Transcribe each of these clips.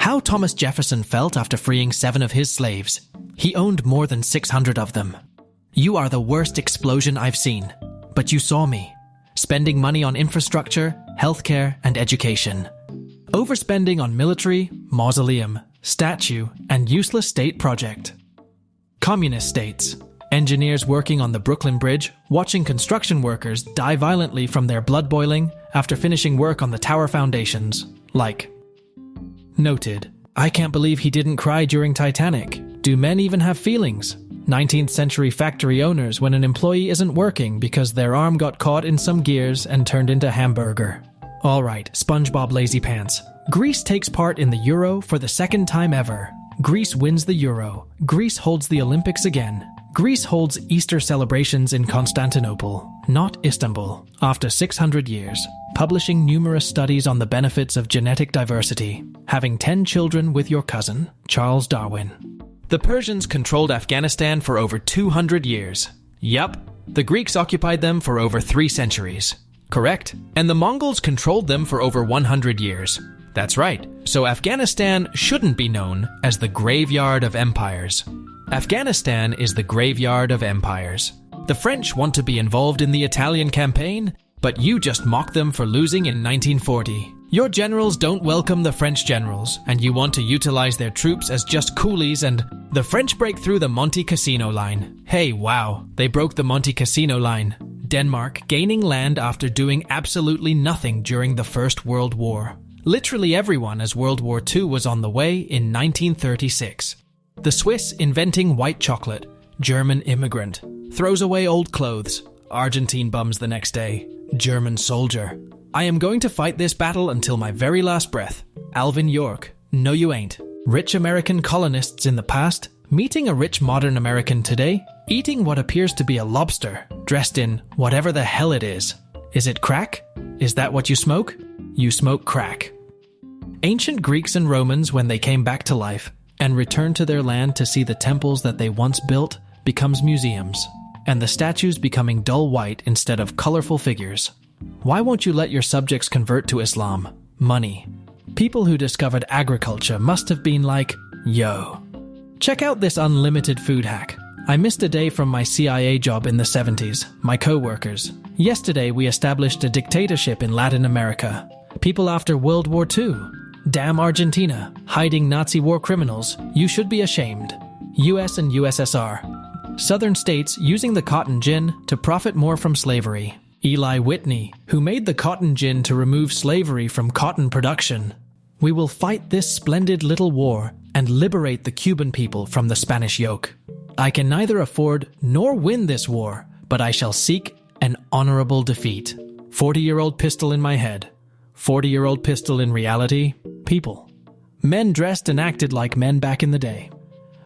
How Thomas Jefferson felt after freeing 7 of his slaves. He owned more than 600 of them. You are the worst explosion I've seen. But you saw me. Spending money on infrastructure, healthcare, and education. Overspending on military, mausoleum, statue, and useless state project. Communist states. Engineers working on the Brooklyn Bridge, watching construction workers die violently from their blood boiling after finishing work on the tower foundations. Like. Noted. I can't believe he didn't cry during Titanic. Do men even have feelings? 19th century factory owners when an employee isn't working because their arm got caught in some gears and turned into hamburger. Alright, SpongeBob Lazy Pants. Greece takes part in the Euro for the 2nd time ever. Greece wins the Euro. Greece holds the Olympics again. Greece holds Easter celebrations in Constantinople, not Istanbul, after 600 years, publishing numerous studies on the benefits of genetic diversity, having 10 children with your cousin, Charles Darwin. The Persians controlled Afghanistan for over 200 years. Yup, the Greeks occupied them for over 3 centuries. Correct. And the Mongols controlled them for over 100 years. That's right. So Afghanistan shouldn't be known as the graveyard of empires. Afghanistan is the graveyard of empires. The French want to be involved in the Italian campaign, but you just mocked them for losing in 1940. Your generals don't welcome the French generals, and you want to utilize their troops as just coolies, and the French break through the Monte Cassino line. Hey, wow, they broke the Monte Cassino line. Denmark gaining land after doing absolutely nothing during the First World War. Literally everyone, as World War II was on the way in 1936. The Swiss inventing white chocolate. German immigrant. Throws away old clothes. Argentine bums the next day. German soldier. I am going to fight this battle until my very last breath. Alvin York. No you ain't. Rich American colonists in the past, meeting a rich modern American today, eating what appears to be a lobster, dressed in whatever the hell it is. Is it crack? Is that what you smoke? You smoke crack. Ancient Greeks and Romans, when they came back to life, and returned to their land to see the temples that they once built, becomes museums, and the statues becoming dull white instead of colorful figures. Why won't you let your subjects convert to Islam? Money. People who discovered agriculture must have been like, yo. Check out this unlimited food hack. I missed a day from my CIA job in the 70s, my co-workers. Yesterday we established a dictatorship in Latin America. People after World War II. Damn Argentina, hiding Nazi war criminals. You should be ashamed. US and USSR. Southern states using the cotton gin to profit more from slavery. Eli Whitney, who made the cotton gin to remove slavery from cotton production. We will fight this splendid little war and liberate the Cuban people from the Spanish yoke. I can neither afford nor win this war, but I shall seek an honorable defeat. 40-year-old pistol in my head. 40-year-old pistol in reality. People. Men dressed and acted like men back in the day.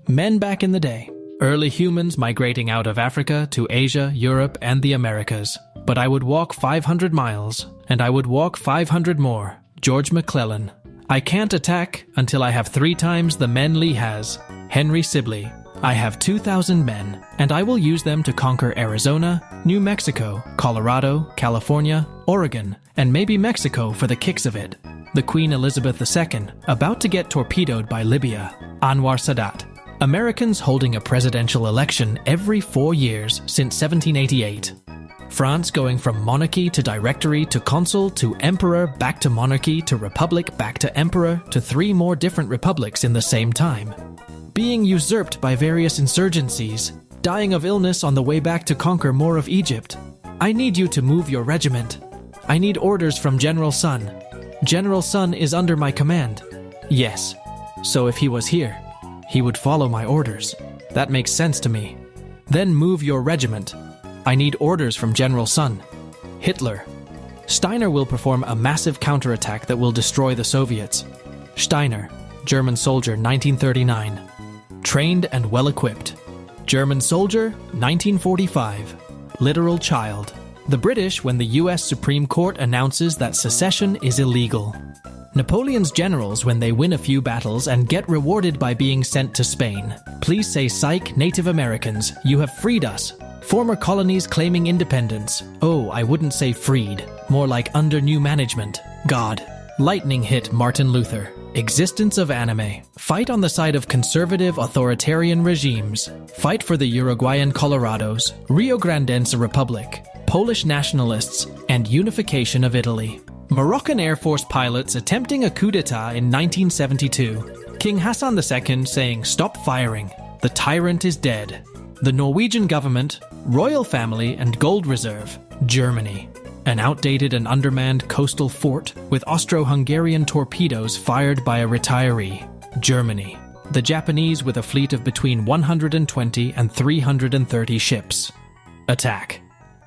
Men back in the day. Early humans migrating out of Africa to Asia, Europe, and the Americas. But I would walk 500 miles, and I would walk 500 more. George McClellan. I can't attack until I have 3 times the men Lee has. Henry Sibley. I have 2,000 men, and I will use them to conquer Arizona, New Mexico, Colorado, California, Oregon, and maybe Mexico for the kicks of it. The Queen Elizabeth II, about to get torpedoed by Libya. Anwar Sadat. Americans holding a presidential election every 4 years since 1788. France going from monarchy to directory to consul to emperor back to monarchy to republic back to emperor to 3 more different republics in the same time. Being usurped by various insurgencies, dying of illness on the way back to conquer more of Egypt. I need you to move your regiment. I need orders from General Sun. General Sun is under my command. Yes. So if he was here, he would follow my orders. That makes sense to me. Then move your regiment. I need orders from General Sun. Hitler. Steiner will perform a massive counterattack that will destroy the Soviets. Steiner, German soldier, 1939. Trained and well-equipped. German soldier, 1945. Literal child. The British when the US Supreme Court announces that secession is illegal. Napoleon's generals when they win a few battles and get rewarded by being sent to Spain. Please say psych, Native Americans, you have freed us. Former colonies claiming independence. Oh, I wouldn't say freed. More like under new management. God. Lightning hit Martin Luther. Existence of anime. Fight on the side of conservative authoritarian regimes. Fight for the Uruguayan Colorados, Rio Grandense Republic, Polish nationalists, and unification of Italy. Moroccan Air Force pilots attempting a coup d'etat in 1972. King Hassan II saying, "Stop firing. The tyrant is dead." The Norwegian government, royal family, and gold reserve. Germany. An outdated and undermanned coastal fort with Austro-Hungarian torpedoes fired by a retiree. Germany. The Japanese with a fleet of between 120 and 330 ships. Attack.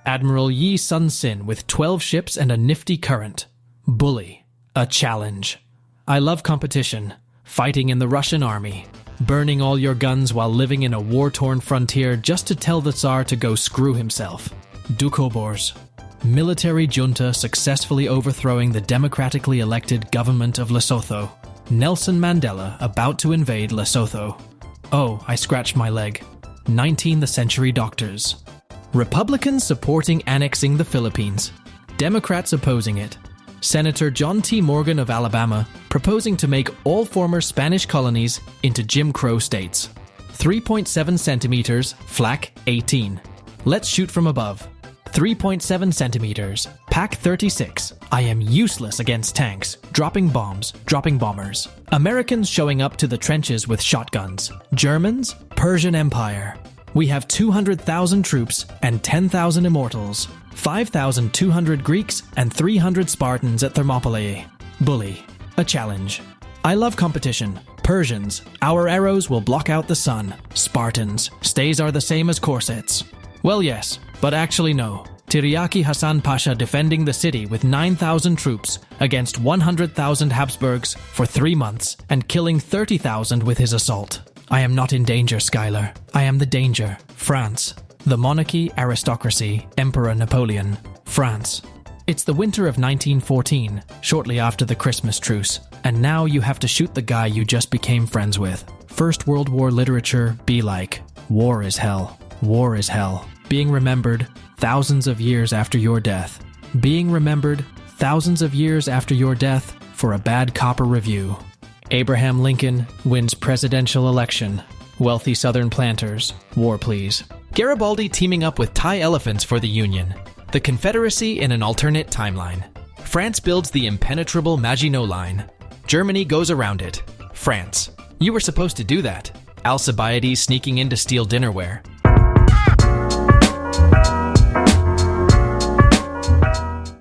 Admiral Yi Sun-sin with 12 ships and a nifty current. Bully. A challenge. I love competition. Fighting in the Russian army. Burning all your guns while living in a war-torn frontier just to tell the Tsar to go screw himself. Doukhobors. Military junta successfully overthrowing the democratically elected government of Lesotho. Nelson Mandela about to invade Lesotho. Oh, I scratched my leg. 19th century doctors. Republicans supporting annexing the Philippines. Democrats opposing it. Senator John T. Morgan of Alabama proposing to make all former Spanish colonies into Jim Crow states. 3.7 centimeters, flak 18. Let's shoot from above. 3.7 centimeters, pack 36. I am useless against tanks, dropping bombs, dropping bombers. Americans showing up to the trenches with shotguns. Germans, Persian Empire. We have 200,000 troops and 10,000 immortals. 5,200 Greeks and 300 Spartans at Thermopylae. Bully. A challenge. I love competition. Persians, our arrows will block out the sun. Spartans, stays are the same as corsets. Well, yes, but actually no. Tiryaki Hassan Pasha defending the city with 9,000 troops against 100,000 Habsburgs for 3 months and killing 30,000 with his assault. I am not in danger, Schuyler. I am the danger. France. The monarchy, aristocracy, Emperor Napoleon. France. It's the winter of 1914, shortly after the Christmas truce, and now you have to shoot the guy you just became friends with. First World War literature be like, war is hell. War is hell. Being remembered thousands of years after your death. Being remembered thousands of years after your death for a bad copper review. Abraham Lincoln wins presidential election. Wealthy Southern planters, war please. Garibaldi teaming up with Thai elephants for the Union. The Confederacy in an alternate timeline. France builds the impenetrable Maginot Line. Germany goes around it. France. You were supposed to do that. Alcibiades sneaking in to steal dinnerware.